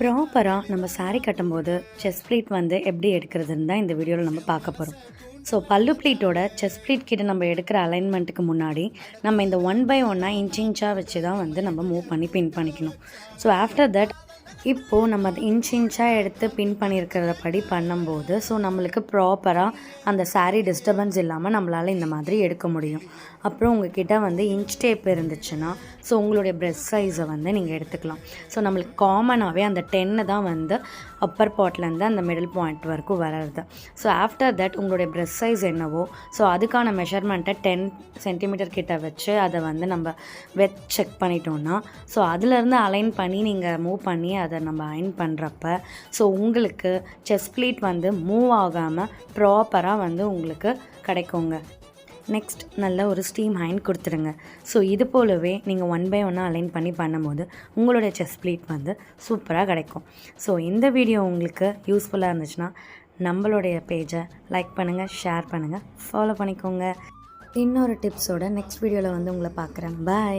ப்ராப்பராக நம்ம saree கட்டும்போது செஸ்ட் ப்ளீட் வந்து எப்படி எடுக்கிறதுன்னு தான் இந்த வீடியோவில் நம்ம பார்க்க போகிறோம். ஸோ பல்லு ப்ளீட்டோட செஸ்ட் ப்ளீட் கிட்ட நம்ம எடுக்கிற அலைன்மெண்ட்டுக்கு முன்னாடி நம்ம இந்த 1 by 1 இன்ச்சாக வச்சு தான் வந்து நம்ம மூவ் பண்ணி பின் பண்ணிக்கணும். ஸோ ஆஃப்டர் தட் இப்போது நம்ம அது இன்ச்சாக எடுத்து பின் பண்ணியிருக்கிறத படி பண்ணும்போது ஸோ நம்மளுக்கு ப்ராப்பராக அந்த saree டிஸ்டர்பன்ஸ் இல்லாமல் நம்மளால் இந்த மாதிரி எடுக்க முடியும். அப்புறம் உங்ககிட்ட வந்து இன்ச் டேப் இருந்துச்சுன்னா ஸோ உங்களுடைய ப்ரெஸ்ட் சைஸை வந்து நீங்கள் எடுத்துக்கலாம். ஸோ நம்மளுக்கு காமனாகவே அந்த 10 தான் வந்து அப்பர் பார்ட்லேருந்து அந்த மிடில் பாயிண்ட் வரைக்கும் வர்றது. ஸோ ஆஃப்டர் தட் உங்களுடைய ப்ரெஸ்ட் சைஸ் என்னவோ ஸோ அதுக்கான மெஷர்மெண்ட்டை 10 சென்டிமீட்டர் கிட்ட வச்சு அதை வந்து நம்ம செக் பண்ணிட்டோன்னா ஸோ அதுலேருந்து அலைன் பண்ணி நீங்கள் மூவ் பண்ணி அதை நம்ம அயன் பண்ணுறப்ப ஸோ உங்களுக்கு செஸ்ட் ப்ளீட் வந்து மூவ் ஆகாமல் ப்ராப்பராக வந்து உங்களுக்கு கிடைக்குங்க. நெக்ஸ்ட் நல்ல ஒரு ஸ்டீம் அயன் கொடுத்துருங்க. ஸோ இது போலவே நீங்கள் 1 by 1 அலைன் பண்ணி பண்ணும்போது உங்களுடைய செஸ்ட் ப்ளீட் வந்து சூப்பராக கிடைக்கும். ஸோ இந்த வீடியோ உங்களுக்கு யூஸ்ஃபுல்லாக இருந்துச்சுன்னா நம்மளுடைய பேஜை லைக் பண்ணுங்கள், ஷேர் பண்ணுங்கள், ஃபாலோ பண்ணிக்கோங்க. இன்னொரு டிப்ஸோட நெக்ஸ்ட் வீடியோவில் வந்து உங்களை பார்க்குறேன். பாய்.